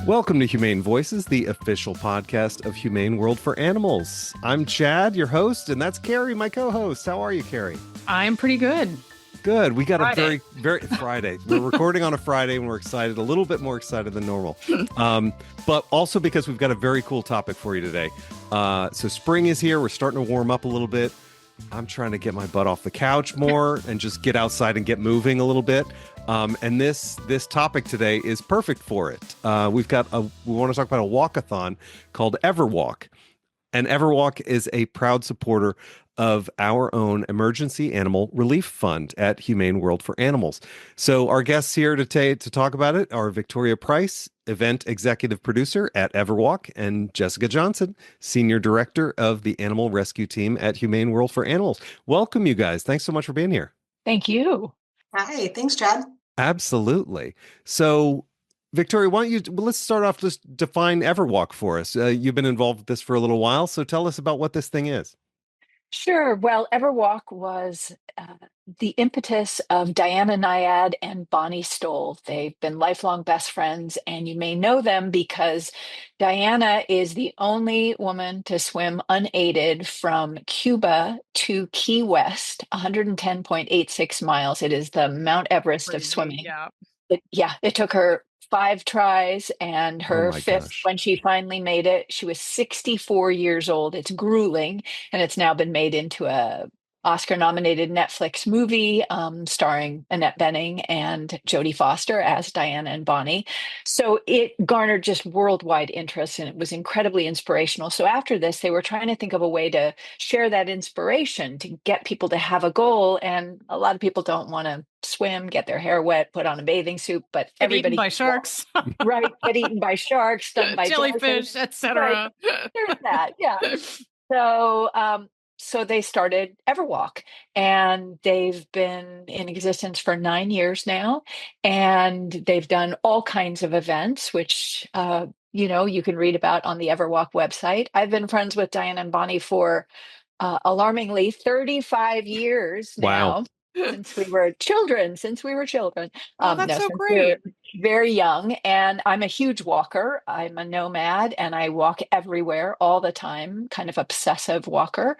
Welcome to Humane Voices, the official podcast of Humane World for Animals. I'm Chad, your host, and that's Carrie, my co-host. How are you, Carrie? I'm pretty good. Good. We got Friday. a very Friday. We're recording on a Friday and we're excited, a little bit more excited than normal. But also because we've got a very cool topic for you today. So spring is here. We're starting to warm up a little bit. I'm trying to get my butt off the couch more and just get outside and get moving a little bit. And this topic today is perfect for it. We want to talk about a walkathon called EverWalk. And EverWalk is a proud supporter of our own emergency animal relief fund at Humane World for Animals. So our guests here today to talk about it are Victoria Price, event executive producer at EverWalk, and Jessica Johnson, senior director of the animal rescue team at Humane World for Animals. Welcome, you guys. Thanks so much for being here. Thank you. Hi, thanks, Chad. Absolutely. So Victoria, let's start off, just define EverWalk for us. You've been involved with this for a little while, so tell us about what this thing is. Sure. Well, EverWalk was the impetus of Diana Nyad and Bonnie Stoll. They've been lifelong best friends, and you may know them because Diana is the only woman to swim unaided from Cuba to Key West, 110.86 miles. It is the Mount Everest of swimming. Yeah. It took her 5 tries, and her fifth, gosh. when she finally made it, she was 64 years old. It's grueling, and it's now been made into a Oscar-nominated Netflix movie starring Annette Bening and Jodie Foster as Diana and Bonnie. So it garnered just worldwide interest, and it was incredibly inspirational. So after this, they were trying to think of a way to share that inspiration, to get people to have a goal. And a lot of people don't want to swim, get their hair wet, put on a bathing suit, but Get everybody eaten by sharks. right, get eaten by sharks, stung by jellyfish, etc. Right. There's that, yeah. So they started EverWalk, and they've been in existence for 9 years now, and they've done all kinds of events, which you can read about on the EverWalk website. I've been friends with Diana and Bonnie for alarmingly 35 years now. Wow. Since we were children. Oh, that's so Since we were great. very young. And I'm a huge walker. I'm a nomad, and I walk everywhere all the time, kind of obsessive walker.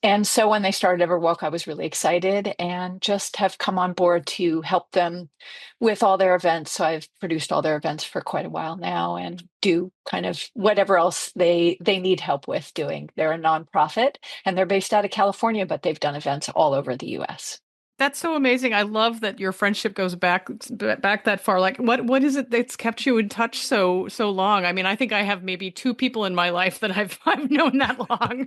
And so when they started EverWalk, I was really excited and just have come on board to help them with all their events. So I've produced all their events for quite a while now and do kind of whatever else they need help with doing. They're a nonprofit, and they're based out of California, but they've done events all over the US. That's so amazing. I love that your friendship goes back that far. Like, what is it that's kept you in touch so long? I mean, I think I have maybe 2 people in my life that I've known that long.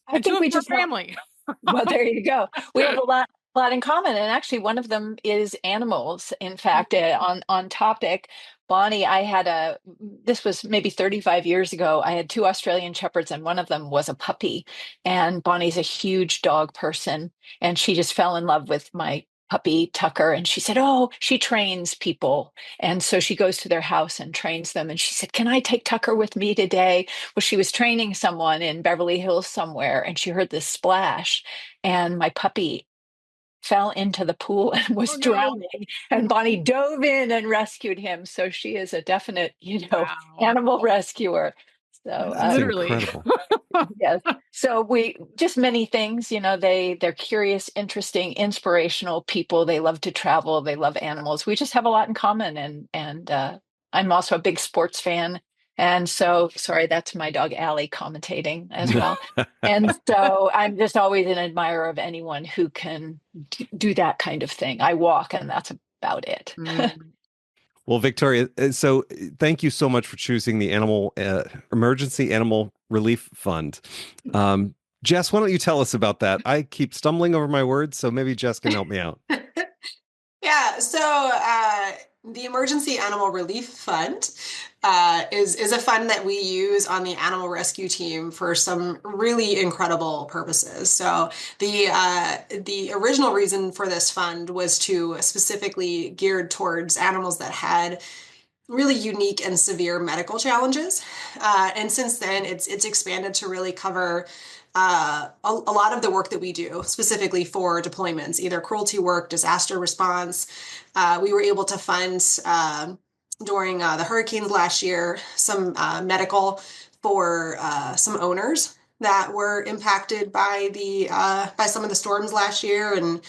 I think we just family. Well, there you go. We have a lot in common, and actually, one of them is animals. In fact, on topic, Bonnie, this was maybe 35 years ago. I had 2 Australian Shepherds, and one of them was a puppy. And Bonnie's a huge dog person, and she just fell in love with my puppy Tucker, and she said, oh, she trains people, and so she goes to their house and trains them. And she said, can I take Tucker with me today? Well, she was training someone in Beverly Hills somewhere, and she heard this splash, and my puppy fell into the pool and was drowning, and Bonnie dove in and rescued him. So she is a definite Wow. animal rescuer. So That's literally incredible. yes. So we just many things, they're curious, interesting, inspirational people. They love to travel. They love animals. We just have a lot in common. And I'm also a big sports fan. And so, sorry, that's my dog Allie commentating as well. And so I'm just always an admirer of anyone who can do that kind of thing. I walk, and that's about it. Well, Victoria, so thank you so much for choosing the Emergency Animal Relief Fund. Jess, why don't you tell us about that? I keep stumbling over my words, so maybe Jess can help me out. Yeah, so the Emergency Animal Relief Fund is a fund that we use on the animal rescue team for some really incredible purposes. So the original reason for this fund was to specifically geared towards animals that had really unique and severe medical challenges. And since then, it's expanded to really cover a lot of the work that we do, specifically for deployments, either cruelty work, disaster response. We were able to fund during the hurricanes last year, some medical for some owners that were impacted by some of the storms last year, and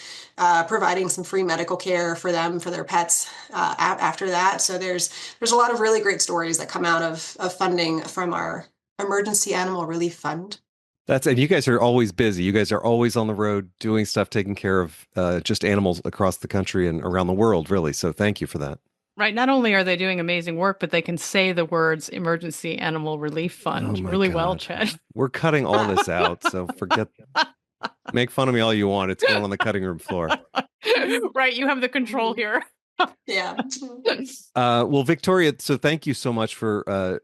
providing some free medical care for them for their pets after that. So there's a lot of really great stories that come out of funding from our Emergency Animal Relief Fund. And you guys are always busy. You guys are always on the road doing stuff, taking care of just animals across the country and around the world, really. So thank you for that. Right. Not only are they doing amazing work, but they can say the words Emergency Animal Relief Oh Fund my really well, God. Chad. We're cutting all this out, so make fun of me all you want. It's going on the cutting room floor. Right. You have the control here. Yeah. Well, Victoria, so thank you so much for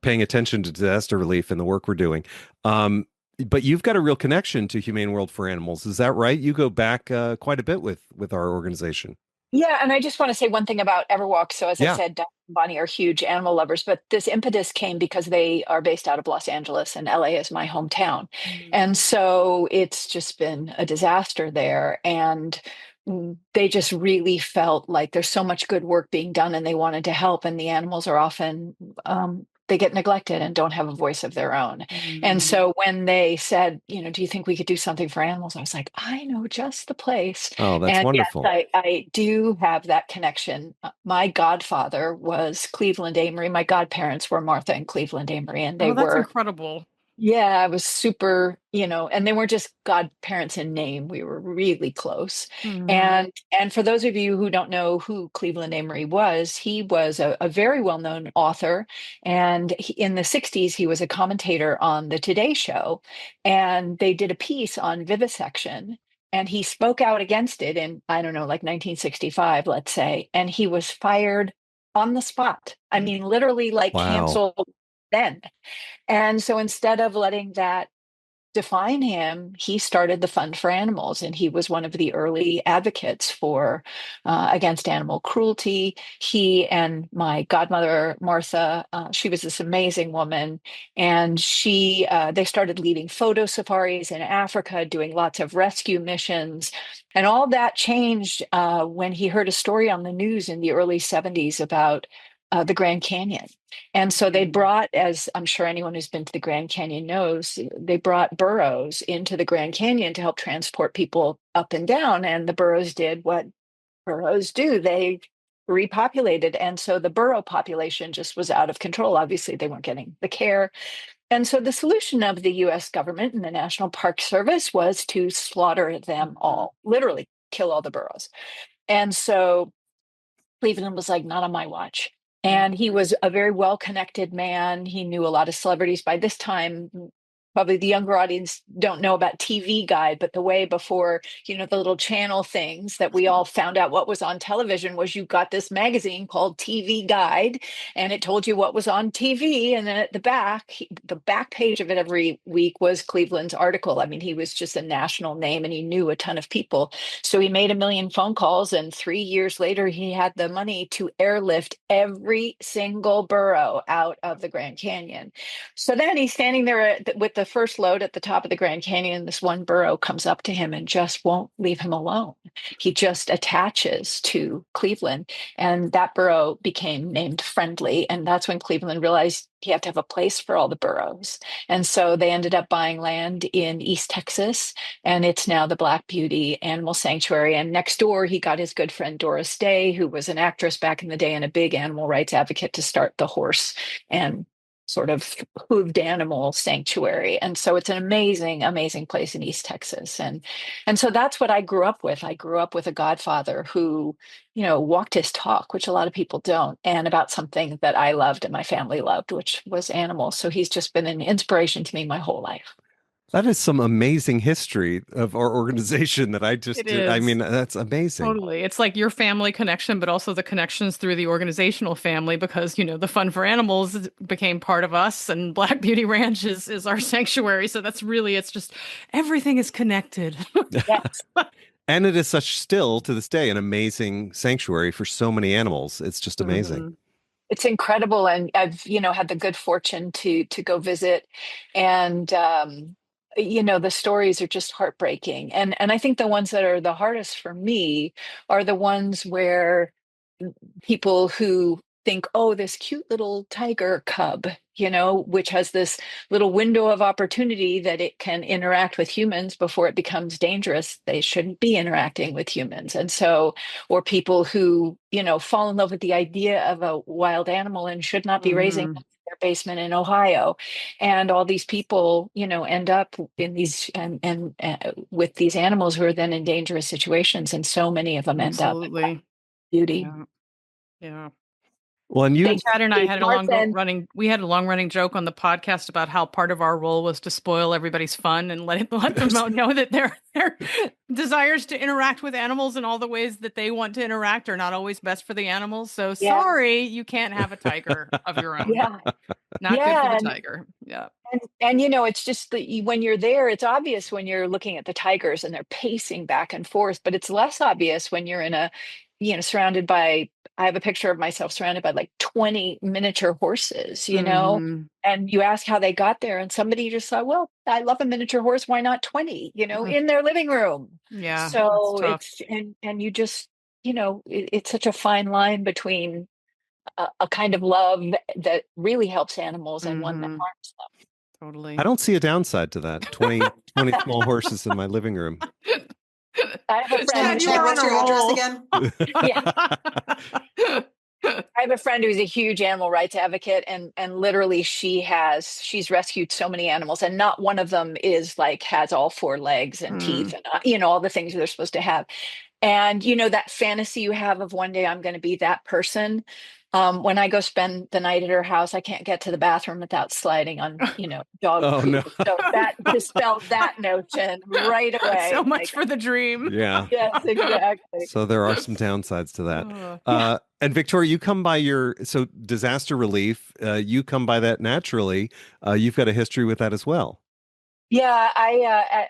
paying attention to disaster relief and the work we're doing. But you've got a real connection to Humane World for Animals. Is that right? You go back quite a bit with our organization. Yeah, and I just want to say one thing about EverWalk. So as I Yeah. said, Don and Bonnie are huge animal lovers, but this impetus came because they are based out of Los Angeles, and LA is my hometown. And so it's just been a disaster there. And they just really felt like there's so much good work being done, and they wanted to help. And the animals are often they get neglected and don't have a voice of their own. And so when they said, do you think we could do something for animals? I was like, I know just the place. Oh, that's And yes, wonderful. I do have that connection. My godfather was Cleveland Amory. My godparents were Martha and Cleveland Amory, and they Oh, that's were, incredible. yeah, I was super, and they weren't just godparents in name. We were really close. And for those of you who don't know who Cleveland Amory was, he was a very well-known author. And in the 60s, he was a commentator on the Today Show. And they did a piece on vivisection. And he spoke out against it in, I don't know, like 1965, let's say. And he was fired on the spot. I mean, literally like Wow. canceled then. And so instead of letting that define him, he started the Fund for Animals, and he was one of the early advocates for against animal cruelty. He and my godmother Martha, she was this amazing woman, and they started leading photo safaris in Africa, doing lots of rescue missions, and all that changed when he heard a story on the news in the early '70s about the Grand Canyon. And so they brought, as I'm sure anyone who's been to the Grand Canyon knows, they brought burros into the Grand Canyon to help transport people up and down. And the burros did what burros do. They repopulated. And so the burro population just was out of control. Obviously, they weren't getting the care. And so the solution of the US government and the National Park Service was to slaughter them all, literally kill all the burros. And so Cleveland was like, not on my watch. And he was a very well-connected man. He knew a lot of celebrities. By this time, probably the younger audience don't know about TV Guide, but the way before, the little channel things that we all found out what was on television was you got this magazine called TV Guide, and it told you what was on TV. And then at the back page of it every week was Cleveland's article. I mean, he was just a national name, and he knew a ton of people. So he made 1 million phone calls, and 3 years later, he had the money to airlift every single burro out of the Grand Canyon. So then he's standing there with the first load at the top of the Grand Canyon. This one burro comes up to him and just won't leave him alone. He just attaches to Cleveland, and that burro became named Friendly. And that's when Cleveland realized he had to have a place for all the burros. And so they ended up buying land in East Texas, and it's now the Black Beauty Animal Sanctuary. And next door, he got his good friend Doris Day, who was an actress back in the day and a big animal rights advocate, to start the horse and sort of hooved animal sanctuary. And so it's an amazing, amazing place in East Texas. And so that's what I grew up with. I grew up with a godfather who, walked his talk, which a lot of people don't, and about something that I loved and my family loved, which was animals. So he's just been an inspiration to me my whole life. That is some amazing history of our organization that It I is. mean, that's amazing. Totally. It's like your family connection, but also the connections through the organizational family because, the Fund for Animals became part of us, and Black Beauty Ranch is our sanctuary. So it's just everything is connected. Yes. And it is still to this day, an amazing sanctuary for so many animals. It's just amazing. It's incredible. And I've, had the good fortune to go visit, and the stories are just heartbreaking. And I think the ones that are the hardest for me are the ones where people who think, oh, this cute little tiger cub, which has this little window of opportunity that it can interact with humans before it becomes dangerous. They shouldn't be interacting with humans. And so, or people who, fall in love with the idea of a wild animal and should not be raising them in their basement in Ohio. And all these people, end up in these and with these animals who are then in dangerous situations. And so many of them end up in beauty. Yeah. Well, and Chad and I had a long running joke on the podcast about how part of our role was to spoil everybody's fun and let them know that their desires to interact with animals in all the ways that they want to interact are not always best for the animals. So sorry, you can't have a tiger of your own. Yeah. Not good for the tiger. Yeah. And it's just when you're there, it's obvious when you're looking at the tigers and they're pacing back and forth, but it's less obvious when you're in surrounded by, I have a picture of myself surrounded by like 20 miniature horses, and you ask how they got there. And somebody just thought, well, I love a miniature horse. Why not 20, in their living room? Yeah. So it's, and you just, it's such a fine line between a kind of love that really helps animals and one that harms them. Totally. I don't see a downside to that. 20 small horses in my living room. I have a friend. What's your address again? Yeah. I have a friend who's a huge animal rights advocate, and literally she's rescued so many animals, and not one of them has all four legs and teeth and all the things they're supposed to have. And that fantasy you have of one day I'm going to be that person. When I go spend the night at her house, I can't get to the bathroom without sliding on, dog poop. No. So that dispelled that notion right away. So much for the dream. Yeah. Yes, exactly. So there are some downsides to that. And Victoria, you come by disaster relief. You come by that naturally. You've got a history with that as well. Yeah,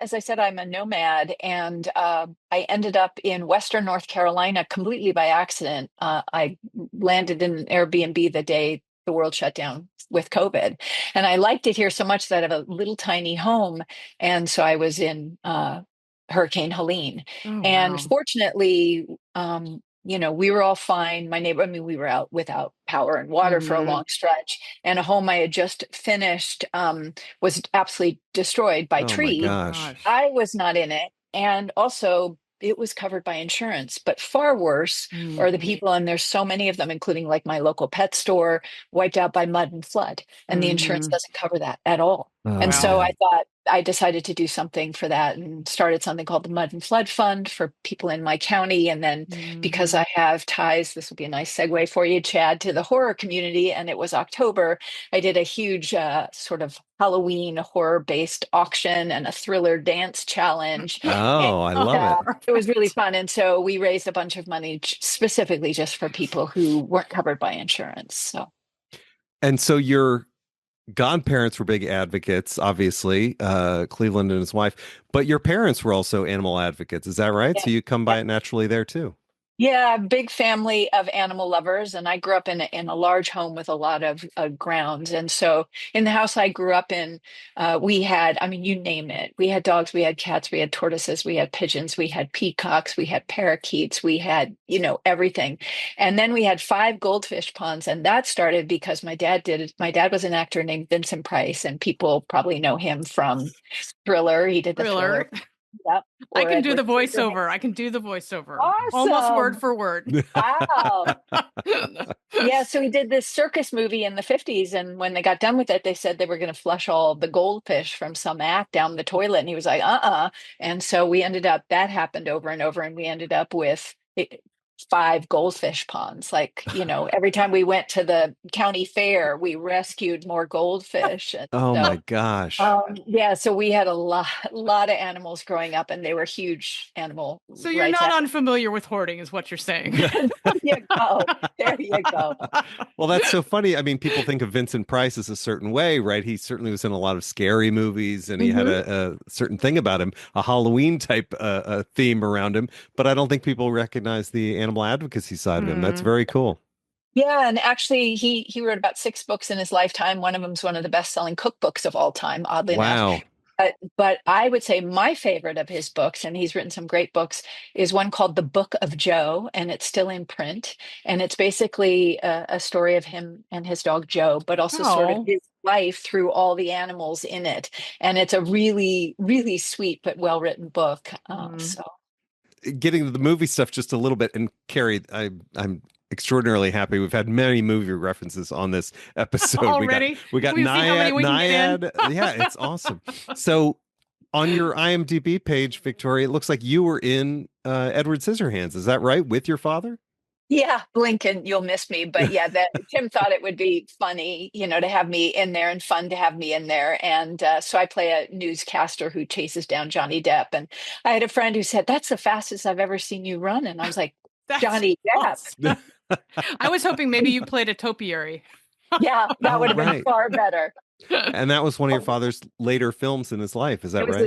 as I said, I'm a nomad, and I ended up in Western North Carolina completely by accident. I landed in an Airbnb the day the world shut down with COVID, and I liked it here so much that I have a little tiny home, and so I was in Hurricane Helene, and fortunately, we were all fine. We were out without power and water for a long stretch, and a home I had just finished was absolutely destroyed by trees. My gosh. I was not in it, and also it was covered by insurance. But far worse are the people, and there's so many of them, including like my local pet store, wiped out by mud and flood, and the insurance doesn't cover that at all. And so I decided to do something for that and started something called the Mud and Flood Fund for people in my county. And then because I have ties, this will be a nice segue for you, Chad, to the horror community. And it was October. I did a huge sort of Halloween horror-based auction and a thriller dance challenge. I love it. It was really fun. And so we raised a bunch of money specifically just for people who weren't covered by insurance. And so your godparents were big advocates, obviously, Cleveland and his wife, but your parents were also animal advocates. Is that right? So you come by it naturally there too. Yeah, big family of animal lovers, and I grew up in a large home with a lot of grounds. And so, in the house I grew up in, we had, you name it. We had dogs, we had cats, we had tortoises, we had pigeons, we had peacocks, we had parakeets, we had everything. And then we had 5 goldfish ponds, and that started because my dad was an actor named Vincent Price, and people probably know him from Thriller. He did the Thriller. Yep. I can do the voiceover. Awesome. Almost word for word. Wow. Yeah, so he did this circus movie in the 50s, and when they got done with it, they said they were going to flush all the goldfish from some act down the toilet, and he was like, And so that happened over and over, and we ended up with 5 goldfish ponds. Every time we went to the county fair, we rescued more goldfish. My gosh. So we had a lot of animals growing up, and they were huge animal. So you're not unfamiliar with hoarding, is what you're saying. There you go. Well, that's so funny. People think of Vincent Price as a certain way, right? He certainly was in a lot of scary movies, and he had a certain thing about him, a Halloween type theme around him. But I don't think people recognize the animal advocacy side of him. That's very cool. Yeah, and actually he wrote about 6 books in his lifetime. One of them is one of the best-selling cookbooks of all time, oddly enough. But I would say my favorite of his books, and he's written some great books, is one called The Book of Joe, and it's still in print. And it's basically a story of him and his dog Joe, but also sort of Oh. his life through all the animals in it. And it's a really, really sweet but well-written book. So Getting to the movie stuff just a little bit, and Carrie, I'm extraordinarily happy. We've had many movie references on this episode. Already? We got We'll see how many Naiad, we can get in. Naiad. Yeah, it's awesome. So on your IMDb page, Victoria, it looks like you were in Edward Scissorhands. Is that right? With your father? yeah, Lincoln, you'll miss me, but yeah, that Tim thought it would be funny, to have me in there and fun to have me in there. And so I play a newscaster who chases down Johnny Depp. And I had a friend who said, "That's the fastest I've ever seen you run." And I was like, That's Johnny Depp. awesome. I was hoping maybe you played a topiary. Yeah, that Oh, would have been right. far better. And that was one of your father's later films in his life. Is that It was right?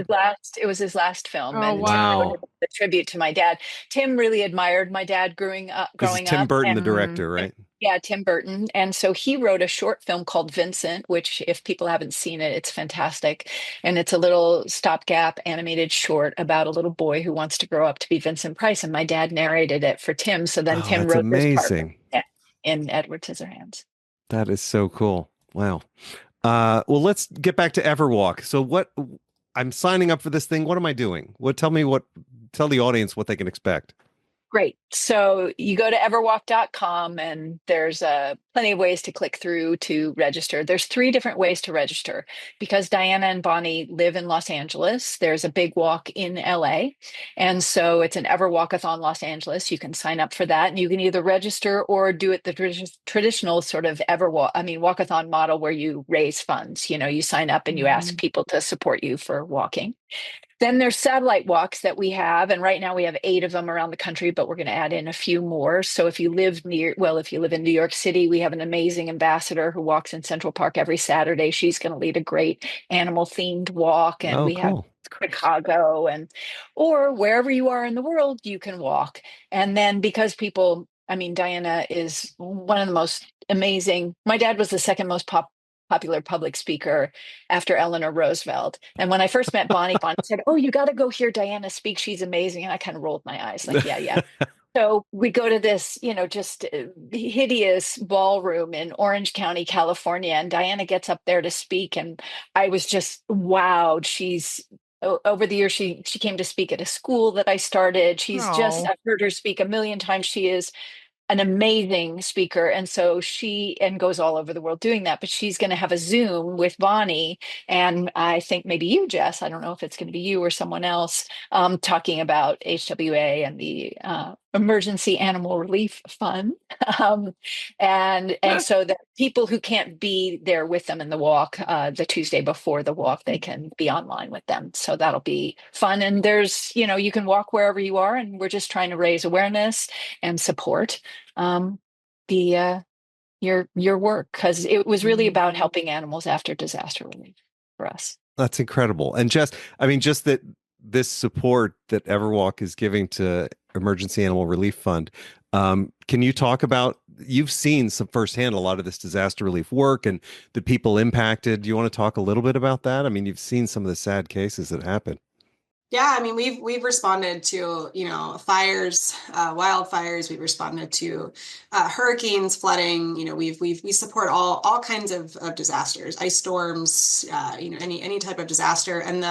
his last film, Oh, and wow. the tribute to my dad. Tim really admired my dad This is growing Tim up, Burton, and the director, right? yeah, Tim Burton. And so he wrote a short film called Vincent, which, if people haven't seen it, it's fantastic. And it's a little stopgap animated short about a little boy who wants to grow up to be Vincent Price. And my dad narrated it for Tim. So then Oh, Tim that's wrote this part amazing. in Edward Scissorhands. That is so cool. Wow. Well, let's get back to EverWalk. So I'm signing up for this thing. What am I doing? Tell the audience what they can expect. Great. So you go to everwalk.com, and there's plenty of ways to click through to register. There's 3 different ways to register. Because Diana and Bonnie live in Los Angeles, there's a big walk in LA. And so it's an EverWalkathon Los Angeles. You can sign up for that, and you can either register or do it the traditional sort of walkathon model where you raise funds. You sign up and you ask people to support you for walking. Then there's satellite walks that we have, and right now we have 8 of them around the country, but we're going to add in a few more. So if you live in New York City, we have an amazing ambassador who walks in Central Park every Saturday. She's going to lead a great animal themed walk, and Oh, we have cool. Chicago, or wherever you are in the world, you can walk. And then because Diana is one of the most amazing. My dad was the second most popular public speaker after Eleanor Roosevelt. And when I first met Bonnie said, "Oh, you got to go hear Diana speak. She's amazing." And I kind of rolled my eyes like, yeah. So we go to this, just hideous ballroom in Orange County, California. And Diana gets up there to speak. And I was just wowed. Over the years, she came to speak at a school that I started. I've heard her speak a million times. She is an amazing speaker, and so she goes all over the world doing that. But she's going to have a Zoom with Bonnie, and I think maybe you, Jess. I don't know if it's going to be you or someone else, talking about HWA and the Emergency Animal Relief Fund, and so that people who can't be there with them in the walk, the Tuesday before the walk, they can be online with them. So that'll be fun. And there's, you can walk wherever you are, and we're just trying to raise awareness and support your work, because it was really about helping animals after disaster relief for us. That's incredible. And just that this support that EverWalk is giving to Emergency Animal Relief Fund. Can you talk about, you've seen some firsthand a lot of this disaster relief work and the people impacted. Do you want to talk a little bit about that? You've seen some of the sad cases that happen. Yeah, we've responded to, fires, wildfires. We've responded to hurricanes, flooding. We support all kinds of disasters, ice storms, any type of disaster. And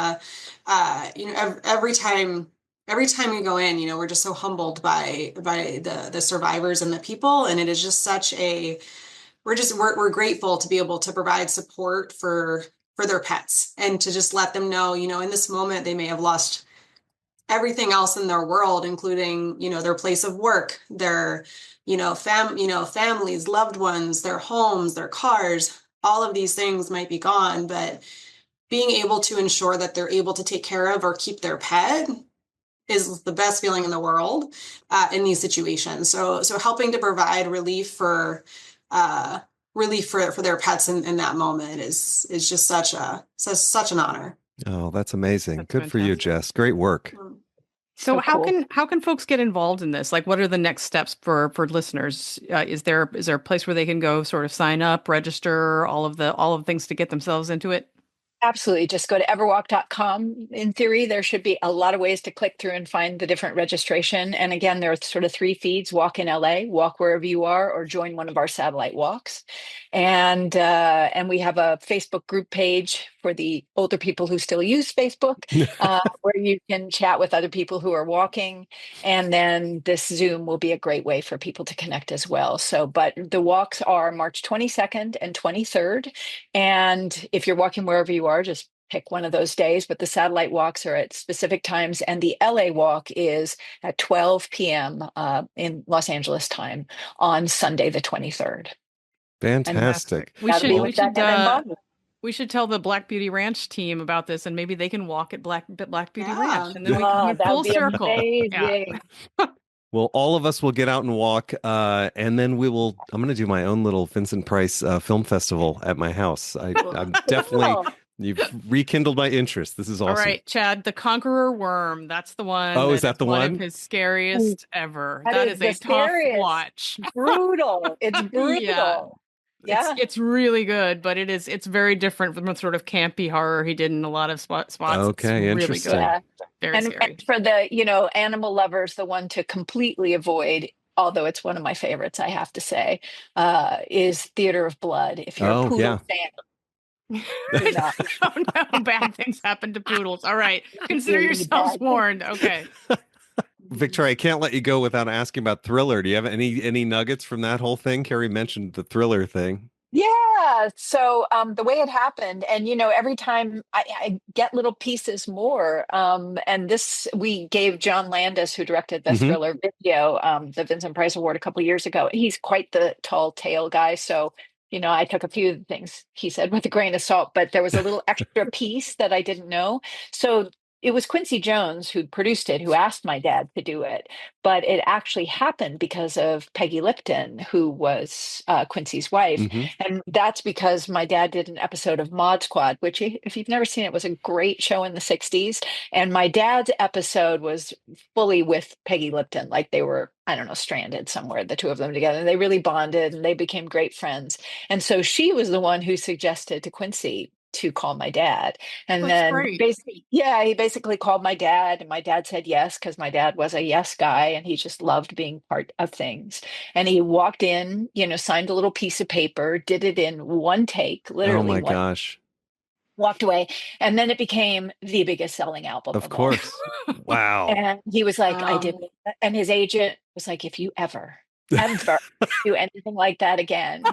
every time we go in, we're just so humbled by the survivors and the people. And it is just such we're grateful to be able to provide support for their pets, and to just let them know, in this moment, they may have lost everything else in their world, including, their place of work, their, families, loved ones, their homes, their cars. All of these things might be gone, but being able to ensure that they're able to take care of or keep their pet is the best feeling in the world in these situations. So helping to provide relief for their pets in that moment is just such an honor. Oh, that's amazing. That's Good for you, fantastic. Jess. Great work. So how cool. can folks get involved in this? Like, what are the next steps for listeners? Is there a place where they can go sort of sign up, register, all of the things to get themselves into it? Absolutely. Just go to everwalk.com. In theory, there should be a lot of ways to click through and find the different registration. And again, there are sort of 3 feeds: walk in LA, walk wherever you are, or join one of our satellite walks. And we have a Facebook group page for the older people who still use Facebook, where you can chat with other people who are walking. And then this Zoom will be a great way for people to connect as well. So, but the walks are March 22nd and 23rd. And if you're walking wherever you are, just pick one of those days. But the satellite walks are at specific times. And the LA walk is at 12 p.m. In Los Angeles time on Sunday, the 23rd. Fantastic. We should tell the Black Beauty Ranch team about this, and maybe they can walk at Black Beauty Ranch, and then we can come full circle. Amazing. Yeah. Well, all of us will get out and walk, and then I'm going to do my own little Vincent Price film festival at my house. I'm definitely, you've rekindled my interest. This is awesome. All right, Chad, the Conqueror Worm. That's the one. Oh, is that the one? One of his scariest ever. That is a tough watch. Brutal. It's brutal. Yeah. It's really good, but it's very different from the sort of campy horror he did in a lot of spots. Okay, it's interesting. Really good. Yeah. Very scary. And for the, animal lovers, the one to completely avoid, although it's one of my favorites, I have to say, is Theater of Blood. If you're a poodle fan. Oh no, bad things happen to poodles. All right. Consider yourselves warned. Okay. Victoria, I can't let you go without asking about Thriller. Do you have any nuggets from that whole thing? Carrie mentioned the Thriller thing. Yeah. So the way it happened, and every time I get little pieces more. And this, we gave John Landis, who directed the Thriller video, the Vincent Price Award a couple of years ago. He's quite the tall tale guy. So I took a few of the things he said with a grain of salt, but there was a little extra piece that I didn't know. So it was Quincy Jones who produced it, who asked my dad to do it. But it actually happened because of Peggy Lipton, who was Quincy's wife. And that's because my dad did an episode of Mod Squad, which, if you've never seen it, was a great show in the 60s. And my dad's episode was fully with Peggy Lipton. Like they were, I don't know, stranded somewhere, the two of them together. And they really bonded and they became great friends. And so she was the one who suggested to Quincy to call my dad. And That's then great. he basically called my dad, and my dad said yes, because my dad was a yes guy and he just loved being part of things. And he walked in, signed a little piece of paper, did it in one take, literally. Oh my gosh. Walked away. And then it became the biggest selling album. Of course. Wow. And he was like, I didn't. And his agent was like, if you ever do anything like that again,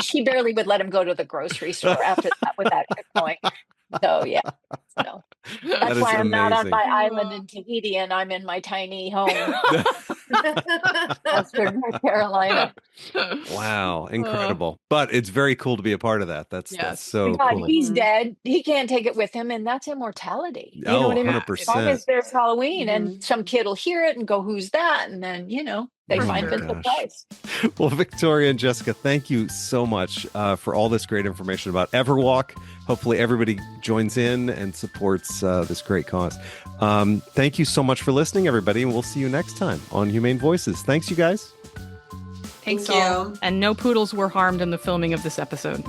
she barely would let him go to the grocery store after that without going. So yeah, that's why I'm not on my island in Tahiti and I'm in my tiny home. Western North Carolina. Wow, incredible! But it's very cool to be a part of that. That's so cool. He's dead. He can't take it with him, and that's immortality. You know what I mean? 100%. As long as there's Halloween, and some kid will hear it and go, "Who's that?" And then they find Vincent Price. Well, Victoria and Jessica, thank you so much for all this great information about EverWalk. Hopefully everybody joins in and supports this great cause. Thank you so much for listening, everybody, and we'll see you next time on Humane Voices. Thanks, you guys. Thanks all. And no poodles were harmed in the filming of this episode.